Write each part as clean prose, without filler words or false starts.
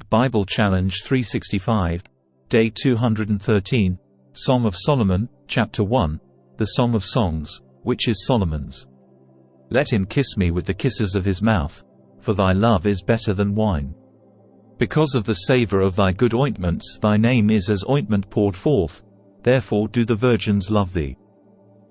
Bible Challenge 365, Day 213, Song of Solomon, Chapter 1, the Song of Songs, which is Solomon's. Let him kiss me with the kisses of his mouth, for thy love is better than wine. Because of the savour of thy good ointments thy name is as ointment poured forth, therefore do the virgins love thee.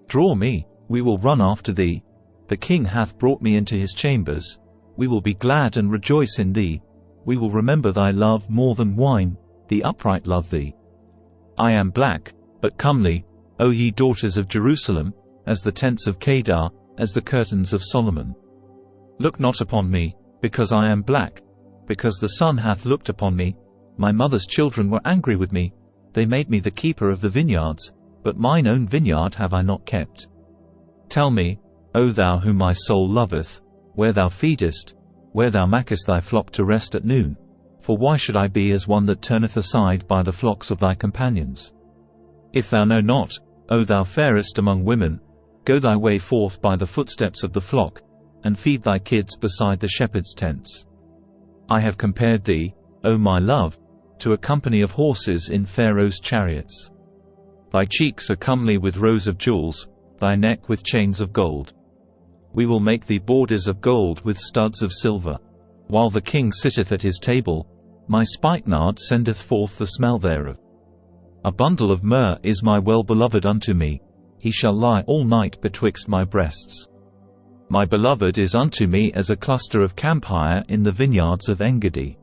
Draw me, we will run after thee. The king hath brought me into his chambers. We will be glad and rejoice in thee. We will remember thy love more than wine, the upright love thee. I am black, but comely, O ye daughters of Jerusalem, as the tents of Kedar, as the curtains of Solomon. Look not upon me, because I am black, because the sun hath looked upon me. My mother's children were angry with me. They made me the keeper of the vineyards, but mine own vineyard have I not kept. Tell me, O thou whom my soul loveth, where thou feedest, where thou makest thy flock to rest at noon. For why should I be as one that turneth aside by the flocks of thy companions? If thou know not, O thou fairest among women, go thy way forth by the footsteps of the flock, and feed thy kids beside the shepherds' tents. I have compared thee, O my love, to a company of horses in Pharaoh's chariots. Thy cheeks are comely with rows of jewels, thy neck with chains of gold. We will make thee borders of gold with studs of silver. While the king sitteth at his table, my spikenard sendeth forth the smell thereof. A bundle of myrrh is my well-beloved unto me, he shall lie all night betwixt my breasts. My beloved is unto me as a cluster of camphire in the vineyards of Engedi.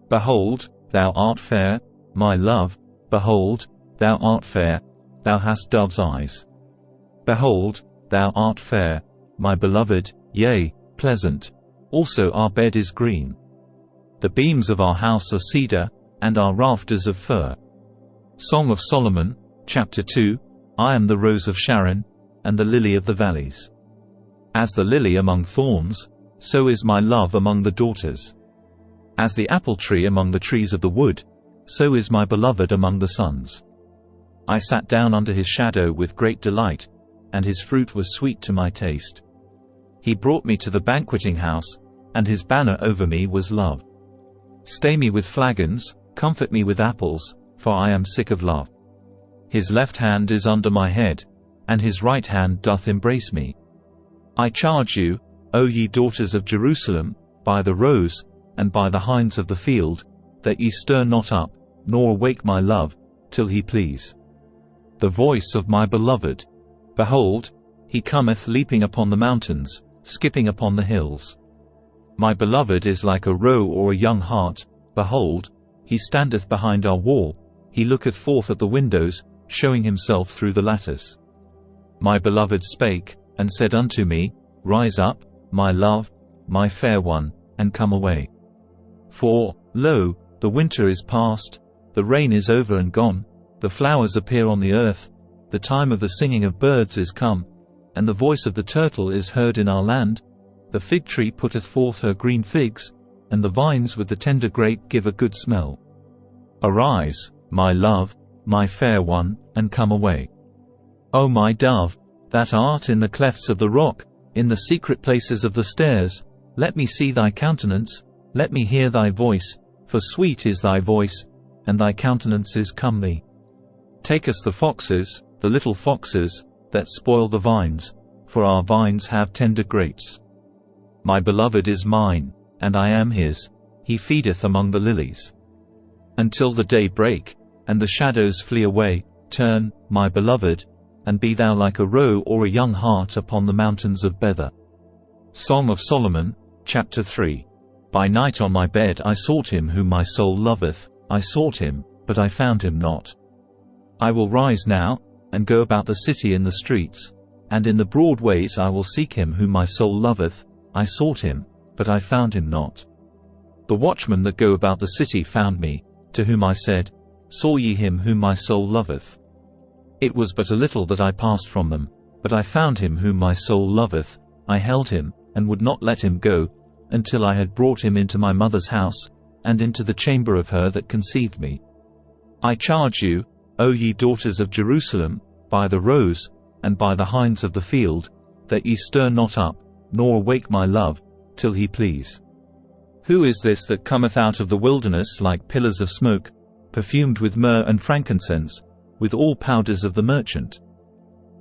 Behold, thou art fair, my love, behold, thou art fair, thou hast dove's eyes. Behold, thou art fair, my beloved, yea, pleasant, also our bed is green. The beams of our house are cedar, and our rafters of fir. Song of Solomon, Chapter 2, I am the rose of Sharon, and the lily of the valleys. As the lily among thorns, so is my love among the daughters. As the apple tree among the trees of the wood, so is my beloved among the sons. I sat down under his shadow with great delight, and his fruit was sweet to my taste. He brought me to the banqueting house, and his banner over me was love. Stay me with flagons, comfort me with apples, for I am sick of love. His left hand is under my head, and his right hand doth embrace me. I charge you, O ye daughters of Jerusalem, by the roes, and by the hinds of the field, that ye stir not up, nor awake my love, till he please. The voice of my beloved. Behold, he cometh leaping upon the mountains, skipping upon the hills. My beloved is like a roe or a young hart. Behold, he standeth behind our wall, he looketh forth at the windows, showing himself through the lattice. My beloved spake, and said unto me, Rise up, my love, my fair one, and come away. For, lo, the winter is past, the rain is over and gone, the flowers appear on the earth, the time of the singing of birds is come, and the voice of the turtle is heard in our land. The fig tree putteth forth her green figs, and the vines with the tender grape give a good smell. Arise, my love, my fair one, and come away. O my dove, that art in the clefts of the rock, in the secret places of the stairs, let me see thy countenance, let me hear thy voice, for sweet is thy voice, and thy countenance is comely. Take us the foxes, the little foxes, that spoil the vines, for our vines have tender grapes. My beloved is mine, and I am his, he feedeth among the lilies. Until the day break, and the shadows flee away, turn, my beloved, and be thou like a roe or a young hart upon the mountains of Bether. Song of Solomon, Chapter 3. By night on my bed I sought him whom my soul loveth, I sought him, but I found him not. I will rise now, and go about the city in the streets, and in the broad ways I will seek him whom my soul loveth, I sought him, but I found him not. The watchmen that go about the city found me, to whom I said, Saw ye him whom my soul loveth? It was but a little that I passed from them, but I found him whom my soul loveth, I held him, and would not let him go, until I had brought him into my mother's house, and into the chamber of her that conceived me. I charge you, O ye daughters of Jerusalem, by the roes, and by the hinds of the field, that ye stir not up, nor awake my love, till he please. Who is this that cometh out of the wilderness like pillars of smoke, perfumed with myrrh and frankincense, with all powders of the merchant?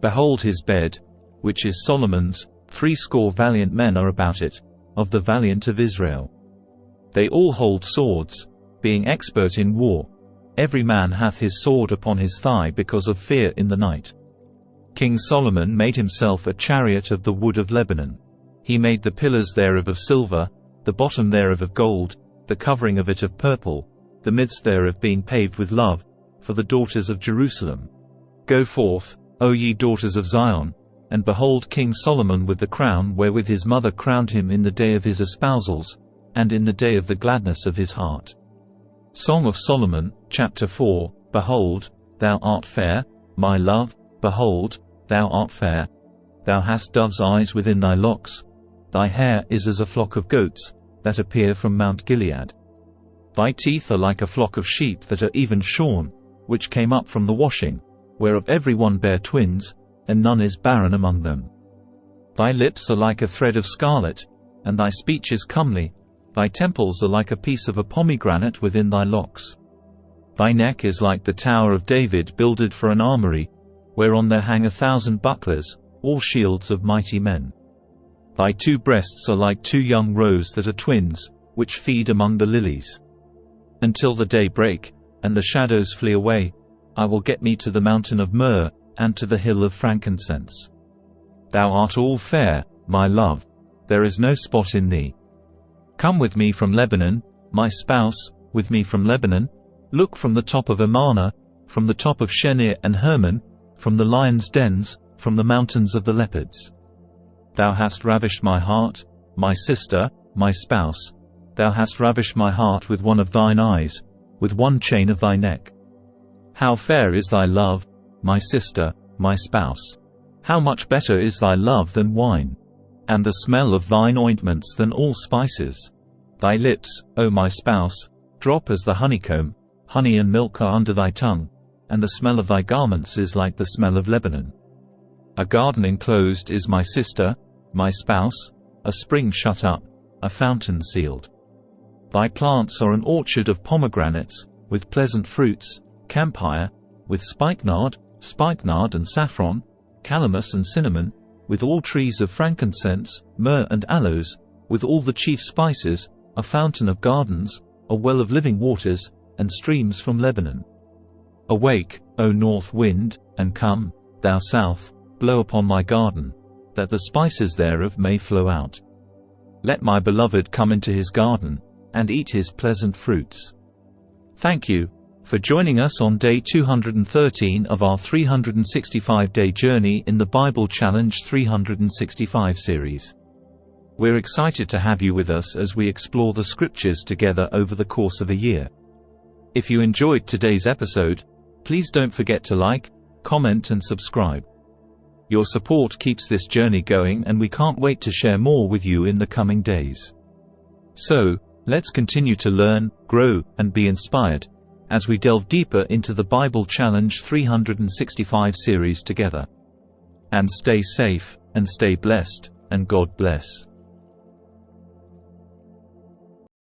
Behold his bed, which is Solomon's, 80 valiant men are about it, of the valiant of Israel. They all hold swords, being expert in war. Every man hath his sword upon his thigh because of fear in the night. King Solomon made himself a chariot of the wood of Lebanon. He made the pillars thereof of silver, the bottom thereof of gold, the covering of it of purple, the midst thereof being paved with love, for the daughters of Jerusalem. Go forth, O ye daughters of Zion, and behold King Solomon with the crown wherewith his mother crowned him in the day of his espousals, and in the day of the gladness of his heart. Song of Solomon, chapter 4. Behold, thou art fair, my love, behold, thou art fair. Thou hast dove's eyes within thy locks. Thy hair is as a flock of goats, that appear from Mount Gilead. Thy teeth are like a flock of sheep that are even shorn, which came up from the washing, whereof every one bare twins, and none is barren among them. Thy lips are like a thread of scarlet, and thy speech is comely. Thy temples are like a piece of a pomegranate within thy locks. Thy neck is like the tower of David builded for an armory, whereon there hang 1,000 bucklers, all shields of mighty men. Thy 2 breasts are like 2 young roes that are twins, which feed among the lilies. Until the day break, and the shadows flee away, I will get me to the mountain of myrrh, and to the hill of frankincense. Thou art all fair, my love, there is no spot in thee. Come with me from Lebanon, my spouse, with me from Lebanon. Look from the top of Amana, from the top of Shenir and Hermon, from the lions' dens, from the mountains of the leopards. Thou hast ravished my heart, my sister, my spouse. Thou hast ravished my heart with one of thine eyes, with one chain of thy neck. How fair is thy love, my sister, my spouse! How much better is thy love than wine, and the smell of thine ointments than all spices. Thy lips, O my spouse, drop as the honeycomb, honey and milk are under thy tongue, and the smell of thy garments is like the smell of Lebanon. A garden enclosed is my sister, my spouse, a spring shut up, a fountain sealed. Thy plants are an orchard of pomegranates, with pleasant fruits, camphire, with spikenard and saffron, calamus and cinnamon, with all trees of frankincense, myrrh and aloes, with all the chief spices, a fountain of gardens, a well of living waters, and streams from Lebanon. Awake, O north wind, and come, thou south, blow upon my garden, that the spices thereof may flow out. Let my beloved come into his garden, and eat his pleasant fruits. Thank you for joining us on day 213 of our 365-day journey in the Bible Challenge 365 series. We're excited to have you with us as we explore the scriptures together over the course of a year. If you enjoyed today's episode, please don't forget to like, comment and subscribe. Your support keeps this journey going, and we can't wait to share more with you in the coming days. So, let's continue to learn, grow, and be inspired as we delve deeper into the Bible Challenge 365 series together. And stay safe, and stay blessed, and God bless.